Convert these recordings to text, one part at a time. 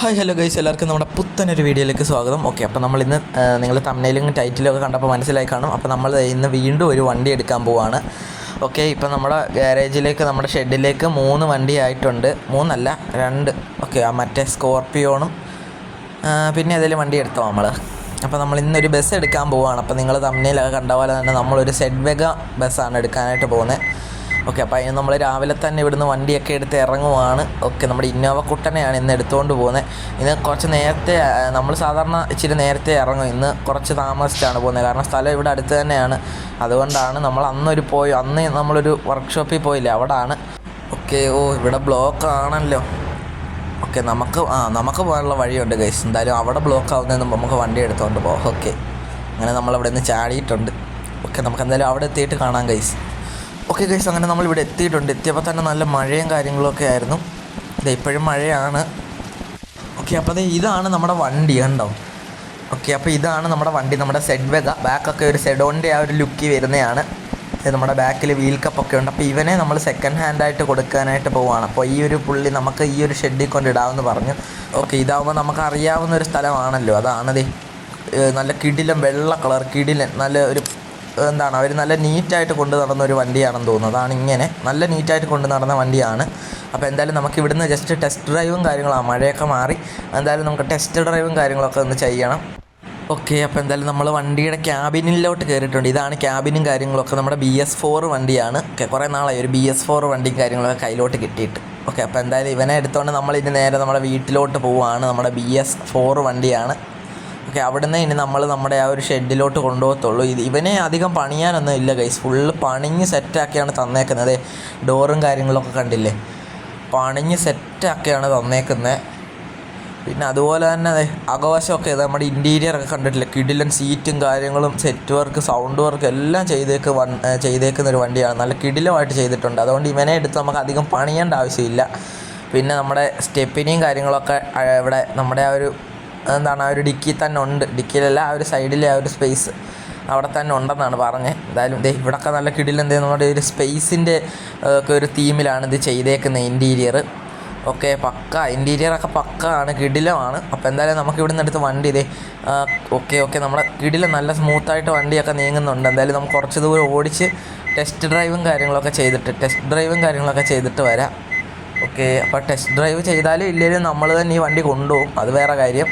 Hi hello guys, എല്ലാവർക്കും നമ്മുടെ പുത്തനൊരു വീഡിയോയിലേക്ക് സ്വാഗതം. ഓക്കെ, അപ്പോൾ നമ്മൾ ഇന്ന് നിങ്ങൾ തംബ്നെയിലും ടൈറ്റിലും ഒക്കെ കണ്ടപ്പോൾ മനസ്സിലായി കാണും. അപ്പോൾ നമ്മൾ ഇന്ന് വീണ്ടും ഒരു വണ്ടി എടുക്കാൻ പോവുകയാണ്. ഓക്കെ, ഇപ്പോൾ നമ്മുടെ ഗാരേജിലേക്ക്, നമ്മുടെ ഷെഡിലേക്ക് 3 വണ്ടി ആയിട്ടുണ്ട്. 3 അല്ല 2. ഓക്കെ, മറ്റേ സ്കോർപ്പിയോണും പിന്നെ ഏതെങ്കിലും വണ്ടി എടുത്തോ നമ്മൾ. അപ്പോൾ നമ്മൾ ഇന്നൊരു ബസ് എടുക്കാൻ പോവുകയാണ്. അപ്പോൾ നിങ്ങൾ തംബ്നെയിലൊക്കെ കണ്ട പോലെ തന്നെ നമ്മളൊരു സെഡ്വെഗ ബസ്സാണ് എടുക്കാനായിട്ട് പോകുന്നത്. ഓക്കെ, അപ്പോൾ അതിന് നമ്മൾ രാവിലെ തന്നെ ഇവിടുന്ന് വണ്ടിയൊക്കെ എടുത്ത് ഇറങ്ങുവാണ്. ഓക്കെ, നമ്മുടെ ഇന്നോവ കുട്ടനെയാണ് ഇന്ന് എടുത്തുകൊണ്ട് പോകുന്നത്. ഇന്ന് കുറച്ച് നേരത്തെ, നമ്മൾ സാധാരണ ഇച്ചിരി നേരത്തെ ഇറങ്ങും, ഇന്ന് കുറച്ച് താമസിച്ചാണ് പോകുന്നത്. കാരണം സ്ഥലം ഇവിടെ അടുത്ത് തന്നെയാണ്. അതുകൊണ്ടാണ് നമ്മൾ അന്ന് നമ്മളൊരു വർക്ക്ഷോപ്പിൽ പോയില്ലേ, അവിടാണ്. ഓക്കെ, ഇവിടെ ബ്ലോക്ക് ആണല്ലോ. ഓക്കെ, നമുക്ക് പോകാനുള്ള വഴിയുണ്ട് ഗൈസ്. എന്തായാലും അവിടെ ബ്ലോക്ക് ആവുന്നതിന് നമുക്ക് വണ്ടി എടുത്തുകൊണ്ട് പോകാം. ഓക്കെ, അങ്ങനെ നമ്മളവിടെ നിന്ന് ചാടിയിട്ടുണ്ട്. ഓക്കെ, നമുക്ക് എന്തായാലും അവിടെ എത്തിയിട്ട് കാണാം ഗൈസ്. ഓക്കെ ഗൈസ്, അങ്ങനെ നമ്മളിവിടെ എത്തിയിട്ടുണ്ട്. എത്തിയപ്പോൾ തന്നെ നല്ല മഴയും കാര്യങ്ങളൊക്കെ ആയിരുന്നു. ഇപ്പോഴും മഴയാണ്. ഓക്കെ, അപ്പോൾ ഇതാണ് നമ്മുടെ വണ്ടി, കണ്ടോ? ഓക്കെ, അപ്പോൾ ഇതാണ് നമ്മുടെ വണ്ടി, നമ്മുടെ സെഡ്വെഗ. ബാക്കൊക്കെ ഒരു സെഡോണിൻ്റെ ആ ഒരു ലുക്ക് വരുന്നതാണ്. നമ്മുടെ ബാക്കിൽ വീൽ കപ്പൊക്കെ ഉണ്ട്. അപ്പോൾ ഇവനെ നമ്മൾ സെക്കൻഡ് ഹാൻഡായിട്ട് കൊടുക്കാനായിട്ട് പോവുകയാണ്. അപ്പോൾ ഈ ഒരു പുള്ളി നമുക്ക് ഈ ഒരു ഷെഡിൽ കൊണ്ടിടാമെന്ന് പറഞ്ഞു. ഓക്കെ, ഇതാവുമ്പോൾ നമുക്ക് അറിയാവുന്ന ഒരു സ്ഥലമാണല്ലോ. അതാണത് നല്ല കിടിലം വെള്ള കളർ, കിടിലൻ നല്ല ഒരു അവർ നല്ല നീറ്റായിട്ട് കൊണ്ട് നടന്ന ഒരു വണ്ടിയാണെന്ന് തോന്നുന്നു. അതാണ് ഇങ്ങനെ നല്ല നീറ്റായിട്ട് കൊണ്ട് നടന്ന വണ്ടിയാണ്. അപ്പോൾ എന്തായാലും നമുക്ക് ഇവിടുന്ന് ജസ്റ്റ് ടെസ്റ്റ് ഡ്രൈവും കാര്യങ്ങളാണ്. മഴയൊക്കെ മാറി എന്തായാലും നമുക്ക് ടെസ്റ്റ് ഡ്രൈവും കാര്യങ്ങളൊക്കെ ഒന്ന് ചെയ്യണം. ഓക്കെ, അപ്പോൾ എന്തായാലും നമ്മൾ വണ്ടിയുടെ ക്യാബിനിലോട്ട് കയറിയിട്ടുണ്ട്. ഇതാണ് ക്യാബിനും കാര്യങ്ങളൊക്കെ. നമ്മുടെ BS4 വണ്ടിയാണ്. ഓക്കെ, കുറേ നാളായി ഒരു BS4 വണ്ടിയും കാര്യങ്ങളൊക്കെ കയ്യിലോട്ട് കിട്ടിയിട്ട്. ഓക്കെ, അപ്പോൾ എന്തായാലും ഇവനെ എടുത്തുകൊണ്ട് നമ്മളിനി നേരെ നമ്മുടെ വീട്ടിലോട്ട് പോവുകയാണ്. നമ്മുടെ BS4 വണ്ടിയാണ്. ഓക്കെ, അവിടുന്ന് ഇനി നമ്മൾ നമ്മുടെ ആ ഒരു ഷെഡിലോട്ട് കൊണ്ടുപോകത്തുള്ളൂ. ഇവനെ അധികം പണിയാനൊന്നും ഇല്ല ഗൈസ്, ഫുള്ള് പണിഞ്ഞ് സെറ്റാക്കിയാണ് തന്നേക്കുന്നത്. ഡോറും കാര്യങ്ങളൊക്കെ കണ്ടില്ലേ, പണിഞ്ഞ് സെറ്റാക്കിയാണ് തന്നേക്കുന്നത്. പിന്നെ അതുപോലെ തന്നെ അകവശമൊക്കെ നമ്മുടെ ഇൻറ്റീരിയറൊക്കെ കണ്ടിട്ടില്ലേ, കിടിലൻ സീറ്റും കാര്യങ്ങളും, സെറ്റ് വർക്ക്, സൗണ്ട് വർക്ക് എല്ലാം ചെയ്തേക്കുന്നൊരു വണ്ടിയാണ്. നല്ല കിടിലമായിട്ട് ചെയ്തിട്ടുണ്ട്. അതുകൊണ്ട് ഇവനെ എടുത്ത് നമുക്ക് അധികം പണിയേണ്ട ആവശ്യമില്ല. പിന്നെ നമ്മുടെ സ്റ്റെപ്പിനെയും കാര്യങ്ങളൊക്കെ ഇവിടെ നമ്മുടെ ആ ഒരു ആ ഒരു ഡിക്കി തന്നെ ഉണ്ട്. ഡിക്കിയിലല്ല, ആ ഒരു സൈഡിലെ ആ ഒരു സ്പേസ് അവിടെ തന്നെ ഉണ്ടെന്നാണ് പറഞ്ഞത്. എന്തായാലും ഇവിടെയൊക്കെ നല്ല കിടിലം നമ്മുടെ ഒരു സ്പേസിൻ്റെ ഒക്കെ ഒരു തീമിലാണ് ഇത് ചെയ്തേക്കുന്നത് ഇൻറ്റീരിയർ. ഓക്കെ, ഇൻറ്റീരിയറൊക്കെ പക്കാണ്, കിടിലമാണ്. അപ്പോൾ എന്തായാലും നമുക്ക് ഇവിടെ നിന്ന് എടുത്ത് വണ്ടി ഓക്കെ നമ്മുടെ കിടിലം നല്ല സ്മൂത്തായിട്ട് വണ്ടിയൊക്കെ നീങ്ങുന്നുണ്ട്. എന്തായാലും നമുക്ക് കുറച്ച് ദൂരം ഓടിച്ച് ടെസ്റ്റ് ഡ്രൈവും കാര്യങ്ങളൊക്കെ ചെയ്തിട്ട് വരാം. ഓക്കെ, അപ്പോൾ ടെസ്റ്റ് ഡ്രൈവ് ചെയ്താലും ഇല്ലെങ്കിലും നമ്മൾ തന്നെ ഈ വണ്ടി കൊണ്ടുപോകും, അത് വേറെ കാര്യം.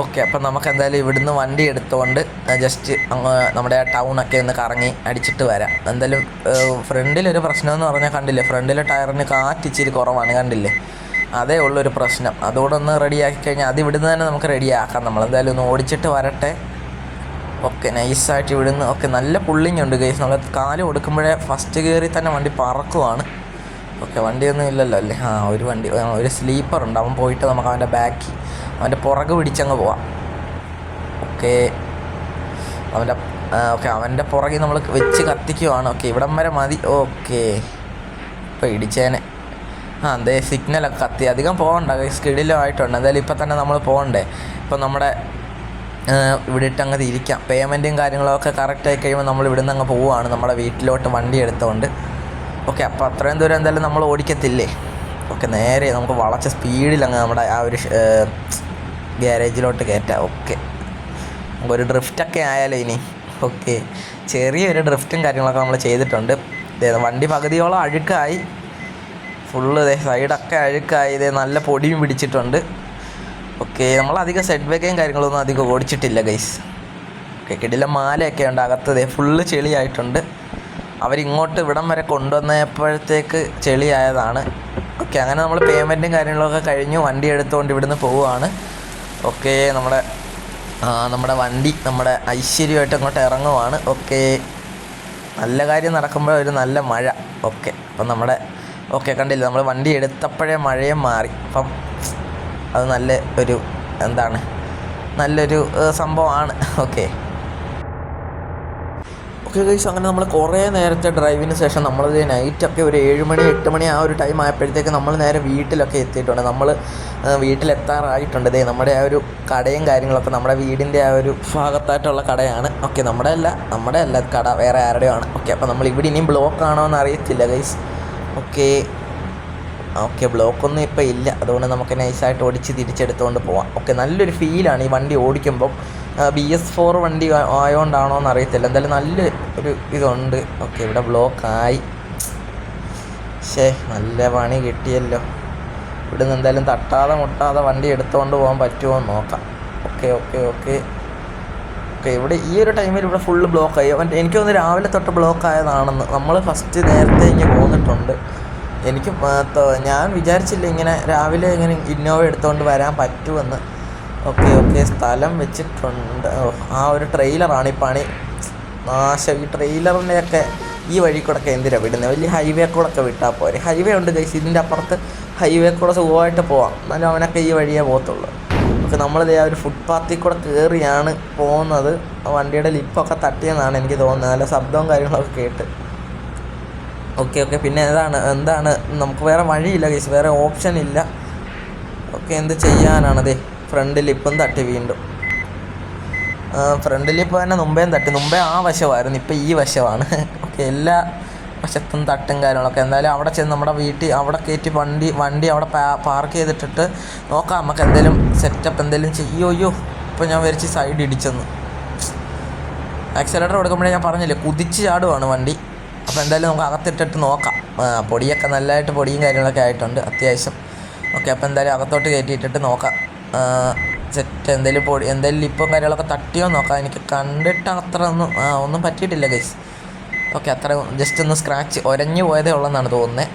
ഓക്കെ, അപ്പം നമുക്ക് എന്തായാലും ഇവിടുന്ന് വണ്ടി എടുത്തുകൊണ്ട് ജസ്റ്റ് നമ്മുടെ ആ ടൗണൊക്കെ ഒന്ന് കറങ്ങി അടിച്ചിട്ട് വരാം. എന്തായാലും ഫ്രണ്ടിലൊരു പ്രശ്നമെന്ന് പറഞ്ഞാൽ കണ്ടില്ലേ, ഫ്രണ്ടിലെ ടയറിന് കാറ്റിച്ചിരി കുറവാണ്, കണ്ടില്ലേ, അതേ ഉള്ളൊരു പ്രശ്നം. അതുകൂടെ ഒന്ന് റെഡിയാക്കി കഴിഞ്ഞാൽ അത് ഇവിടുന്ന് തന്നെ നമുക്ക് റെഡിയാക്കാം. നമ്മളെന്തായാലും ഒന്ന് ഓടിച്ചിട്ട് വരട്ടെ. ഓക്കെ, നൈസായിട്ട് ഇവിടുന്ന്. ഓക്കെ, നല്ല പുള്ളിങ് ഉണ്ട് ഗൈസ്. നമ്മൾ കാല് കൊടുക്കുമ്പോഴേ ഫസ്റ്റ് ഗിയറിൽ തന്നെ വണ്ടി പറക്കുവാണ്. ഓക്കെ, വണ്ടിയൊന്നും ഇല്ലല്ലോ അല്ലേ? ഒരു സ്ലീപ്പറുണ്ട്. അവൻ പോയിട്ട് നമുക്ക് അവൻ്റെ പുറകെ പിടിച്ചങ്ങ് പോവാം. ഓക്കെ, അവൻ്റെ പുറകിൽ നമ്മൾ വെച്ച് കത്തിക്കുവാണ്. ഓക്കെ, ഇവിടം വരെ മതി. ഓക്കെ, ഇപ്പോൾ ഇടിച്ചേനെ. സിഗ്നലൊക്കെ കത്തി. അധികം പോകണ്ട, സ്കിഡിലുമായിട്ടുണ്ട്. എന്തായാലും ഇപ്പം തന്നെ നമ്മൾ പോകണ്ടേ. ഇപ്പം നമ്മുടെ ഇവിടെ ഇട്ടങ്ങ് തിരിക്കാം. പേയ്മെൻറ്റും കാര്യങ്ങളൊക്കെ കറക്റ്റായി കഴിയുമ്പോൾ നമ്മൾ ഇവിടുന്ന് അങ്ങ് പോവുകയാണ് നമ്മുടെ വീട്ടിലോട്ട് വണ്ടി എടുത്തുകൊണ്ട്. ഓക്കെ, അപ്പോൾ അത്രയും ദൂരം എന്തായാലും നമ്മൾ ഓടിക്കത്തില്ലേ. ഓക്കെ, നേരെ നമുക്ക് വളച്ച സ്പീഡിലങ്ങ് നമ്മുടെ ആ ഒരു ഗ്യാരേജിലോട്ട് കയറ്റാം. ഓക്കെ, നമുക്കൊരു ഡ്രിഫ്റ്റൊക്കെ ആയാലോ ഇനി. ഓക്കെ, ചെറിയൊരു ഡ്രിഫ്റ്റും കാര്യങ്ങളൊക്കെ നമ്മൾ ചെയ്തിട്ടുണ്ട്. വണ്ടി പകുതിയോളം അഴുക്കായി, ഫുള്ള് സൈഡൊക്കെ അഴുക്കായി. നല്ല പൊടിയും പിടിച്ചിട്ടുണ്ട്. ഓക്കെ, നമ്മളധികം സെഡ്വെഗയും കാര്യങ്ങളൊന്നും അധികം ഓടിച്ചിട്ടില്ല ഗൈസ്. ഓക്കെ, കിടിലം മാലയൊക്കെ ഉണ്ട് അകത്ത്, ഫുള്ള് ചെളിയായിട്ടുണ്ട്. അവരിങ്ങോട്ട് ഇവിടം വരെ കൊണ്ടുവന്നപ്പോഴത്തേക്ക് ചെളിയായതാണ്. ഓക്കെ, അങ്ങനെ നമ്മൾ പേയ്മെൻറ്റും കാര്യങ്ങളൊക്കെ കഴിഞ്ഞു വണ്ടി എടുത്തുകൊണ്ട് ഇവിടുന്ന് പോവുകയാണ്. ഓക്കെ, നമ്മുടെ വണ്ടി നമ്മുടെ ഐശ്വര്യമായിട്ട് അങ്ങോട്ട് ഇറങ്ങുവാണ്. ഓക്കെ, നല്ല കാര്യം നടക്കുമ്പോൾ ഒരു നല്ല മഴ. ഓക്കെ, അപ്പം കണ്ടില്ല, നമ്മൾ വണ്ടി എടുത്തപ്പോഴേ മഴയും മാറി. അപ്പം അത് നല്ലൊരു സംഭവമാണ്. ഓക്കെ ഗൈസ്, അങ്ങനെ നമ്മൾ കുറേ നേരത്തെ ഡ്രൈവിന് ശേഷം നമ്മളത് നൈറ്റൊക്കെ ഒരു 7 മണി 8 മണി ആ ഒരു ടൈം ആയപ്പോഴത്തേക്ക് നമ്മൾ നേരെ വീട്ടിലൊക്കെ എത്തിയിട്ടുണ്ട്. നമ്മൾ വീട്ടിലെത്താറായിട്ടുണ്ട്. നമ്മുടെ ആ ഒരു കടയും കാര്യങ്ങളൊക്കെ നമ്മുടെ വീടിൻ്റെ ആ ഒരു ഭാഗത്തായിട്ടുള്ള കടയാണ്. ഓക്കെ, നമ്മുടെ അല്ല കട വേറെ ആരുടെയാണ്. ഓക്കെ, അപ്പോൾ നമ്മൾ ഇവിടെ ഇനിയും ബ്ലോക്ക് ആണോ എന്ന് അറിയത്തില്ല ഗൈസ്. ഓക്കെ, ഓക്കെ ബ്ലോക്കൊന്നും ഇപ്പോൾ ഇല്ല, അതുകൊണ്ട് നമുക്ക് നൈസായിട്ട് ഓടിച്ച് തിരിച്ചെടുത്തുകൊണ്ട് പോവാം. ഓക്കെ നല്ലൊരു ഫീലാണ് ഈ വണ്ടി ഓടിക്കുമ്പം. BS4 വണ്ടി ആയതുകൊണ്ടാണോ എന്ന് അറിയത്തില്ല, എന്തായാലും നല്ല ഒരു ഇതുണ്ട്. ഓക്കെ ഇവിടെ ബ്ലോക്കായി. നല്ല പണി കിട്ടിയല്ലോ. ഇവിടുന്ന് എന്തായാലും തട്ടാതെ മുട്ടാതെ വണ്ടി എടുത്തുകൊണ്ട് പോകാൻ പറ്റുമോ എന്ന് നോക്കാം. ഓക്കെ ഓക്കെ ഓക്കെ ഓക്കെ ഇവിടെ ഈ ഒരു ടൈമിൽ ഇവിടെ ഫുള്ള് ബ്ലോക്കായി. എനിക്ക് തോന്നുന്നു രാവിലെ തൊട്ട് ബ്ലോക്കായതാണെന്ന്. നമ്മൾ ഫസ്റ്റ് നേരത്തെ ഇങ്ങനെ പോന്നിട്ടുണ്ട്. ഞാൻ വിചാരിച്ചില്ല ഇങ്ങനെ രാവിലെ ഇങ്ങനെ ഇന്നോവ എടുത്തുകൊണ്ട് വരാൻ പറ്റുമെന്ന്. ഓക്കെ ഓക്കെ സ്ഥലം വെച്ചിട്ടുണ്ട്. ആ ഒരു ട്രെയിലറാണ് ഈ പണി നാശം. ഈ ട്രെയിലറിൻ്റെയൊക്കെ ഈ വഴി കൂടെയൊക്കെ എന്തിനാണ് വിടുന്നത്? വലിയ ഹൈവേ കൂടെയൊക്കെ വിട്ടാൽ പോരെ. ഹൈവേ ഉണ്ട് ഗൈസ്, ഇതിൻ്റെ അപ്പുറത്ത് ഹൈവേ കൂടെ സുഖമായിട്ട് പോവാം. എന്നാലും അവനൊക്കെ ഈ വഴിയേ പോകത്തുള്ളൂ. പക്ഷെ നമ്മളിത് ആ ഒരു ഫുട്പാത്തിൽ കൂടെ കയറിയാണ് പോകുന്നത്. വണ്ടിയുടെ ലിപ്പൊക്കെ തട്ടിയെന്നാണ് എനിക്ക് തോന്നുന്നത്, നല്ല ശബ്ദവും കാര്യങ്ങളൊക്കെ കേട്ട്. ഓക്കെ ഓക്കെ പിന്നെ എന്താണ് നമുക്ക് വേറെ വഴിയില്ല ഗൈസ്, വേറെ ഓപ്ഷൻ ഇല്ല. ഓക്കെ എന്ത് ചെയ്യാനാണതേ, ഫ്രണ്ട് ലിപ്പും തട്ടി വീണ്ടും. ഫ്രണ്ട് ലിപ്പ് തന്നെ മുമ്പേയും തട്ടി. മുമ്പേ ആ വശമായിരുന്നു, ഇപ്പം ഈ വശമാണ്. ഓക്കെ എല്ലാ വശത്തും തട്ടും കാര്യങ്ങളൊക്കെ. എന്തായാലും അവിടെ ചെന്ന് നമ്മുടെ വീട്ടിൽ അവിടെ കയറ്റി വണ്ടി അവിടെ പാർക്ക് ചെയ്തിട്ടിട്ട് നോക്കാം നമുക്ക് എന്തെങ്കിലും സെറ്റപ്പ് എന്തെങ്കിലും ചെയ്യോ. ഇപ്പോൾ ഞാൻ വരച്ച് സൈഡ് ഇടിച്ചെന്ന്. ആക്സിലേറ്റർ കൊടുക്കുമ്പോഴേ ഞാൻ പറഞ്ഞില്ലേ കുതിച്ച് ചാടുവാണ് വണ്ടി. അപ്പോൾ എന്തായാലും നമുക്ക് അകത്തിട്ടിട്ട് നോക്കാം. പൊടിയൊക്കെ നല്ലതായിട്ട് പൊടിയും കാര്യങ്ങളൊക്കെ ആയിട്ടുണ്ട് അത്യാവശ്യം. ഓക്കെ അപ്പോൾ എന്തായാലും അകത്തോട്ട് കയറ്റിയിട്ടിട്ട് നോക്കാം സെറ്റ് എന്തെങ്കിലും ലിപ്പും കാര്യങ്ങളൊക്കെ തട്ടിയോ നോക്കാം. എനിക്ക് കണ്ടിട്ട് അത്ര ഒന്നും പറ്റിയിട്ടില്ല ഗൈസ്. ഓക്കെ അത്ര ജസ്റ്റ് ഒന്ന് സ്ക്രാച്ച് ഒരഞ്ഞു പോയതേ ഉള്ളെന്നാണ് തോന്നുന്നത്.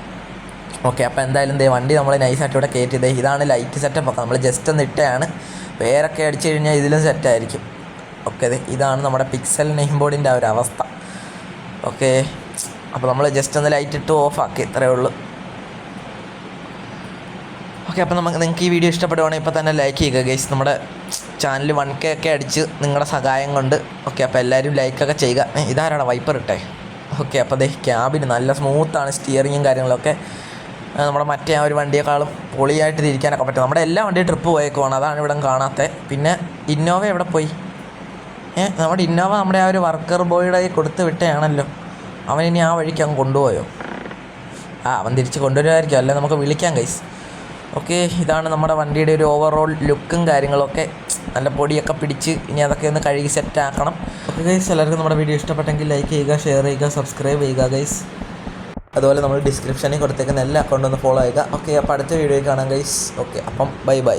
ഓക്കെ അപ്പോൾ എന്തായാലും വണ്ടി നമ്മൾ നൈസായിട്ട് ഇവിടെ കയറ്റിയത്. ഇതാണ് ലൈറ്റ് സെറ്റപ്പ് ഒക്കെ നമ്മൾ ജസ്റ്റ് ഒന്ന് ഇട്ടയാണ്. വേറൊക്കെ അടിച്ചു കഴിഞ്ഞാൽ ഇതിലും സെറ്റായിരിക്കും. ഓക്കെ ഇതാണ് നമ്മുടെ പിക്സൽ നെയിം ബോർഡിൻ്റെ ആ ഒരു അവസ്ഥ. ഓക്കെ അപ്പോൾ നമ്മൾ ജസ്റ്റ് ഒന്ന് ലൈറ്റ് ഇട്ട് ഓഫാക്കി, ഇത്രയേ ഉള്ളൂ. ഓക്കെ അപ്പോൾ നിങ്ങൾക്ക് ഈ വീഡിയോ ഇഷ്ടപ്പെടുവാണെങ്കിൽ ഇപ്പോൾ തന്നെ ലൈക്ക് ചെയ്യുക ഗൈസ്. നമ്മുടെ ചാനൽ 1K ഒക്കെ അടിച്ച് നിങ്ങളുടെ സഹായം കൊണ്ട്. ഓക്കെ അപ്പോൾ എല്ലാവരും ലൈക്കൊക്കെ ചെയ്യുക. ഇതാരാണ് വൈപ്പർ ഇട്ടേ? ഓക്കെ അപ്പോൾ ക്യാബിന് നല്ല സ്മൂത്താണ്, സ്റ്റിയറിങ്ങും കാര്യങ്ങളൊക്കെ നമ്മുടെ മറ്റേ ആ ഒരു വണ്ടിയേക്കാളും പൊളിയായിട്ട് തിരിക്കാനൊക്കെ പറ്റും. നമ്മുടെ എല്ലാ വണ്ടിയും ട്രിപ്പ് പോയേക്കുവാണ്, അതാണ് ഇവിടെ കാണാത്തത്. പിന്നെ ഇന്നോവ എവിടെ പോയി? നമ്മുടെ ഇന്നോവ നമ്മുടെ ആ ഒരു വർക്കർ ബോയുടെ കൊടുത്ത് വിട്ടയാണല്ലോ. അവൻ ഇനി ആ വഴിക്ക് അങ്ങ് കൊണ്ടുപോയോ? അവൻ തിരിച്ച് കൊണ്ടുവരുമായിരിക്കും, അല്ലെ നമുക്ക് വിളിക്കാം ഗൈസ്. ഓക്കെ ഇതാണ് നമ്മുടെ വണ്ടിയുടെ ഒരു ഓവറോൾ ലുക്കും കാര്യങ്ങളൊക്കെ. നല്ല പൊടിയൊക്കെ പിടിച്ച് ഇനി അതൊക്കെ ഒന്ന് കഴുകി സെറ്റാക്കണം. ഓക്കെ ഗൈസ് എല്ലാവർക്കും നമ്മുടെ വീഡിയോ ഇഷ്ടപ്പെട്ടെങ്കിൽ ലൈക്ക് ചെയ്യുക, ഷെയർ ചെയ്യുക, സബ്സ്ക്രൈബ് ചെയ്യുക ഗൈസ്. അതുപോലെ നമ്മൾ ഡിസ്ക്രിപ്ഷനിൽ കൊടുത്തേക്കുന്ന എല്ലാ അക്കൗണ്ടും ഒന്ന് ഫോളോ ചെയ്യുക. ഓക്കെ അപ്പോൾ അടുത്ത വീഡിയോയിൽ കാണാം ഗൈസ്. ഓക്കെ അപ്പം ബൈ.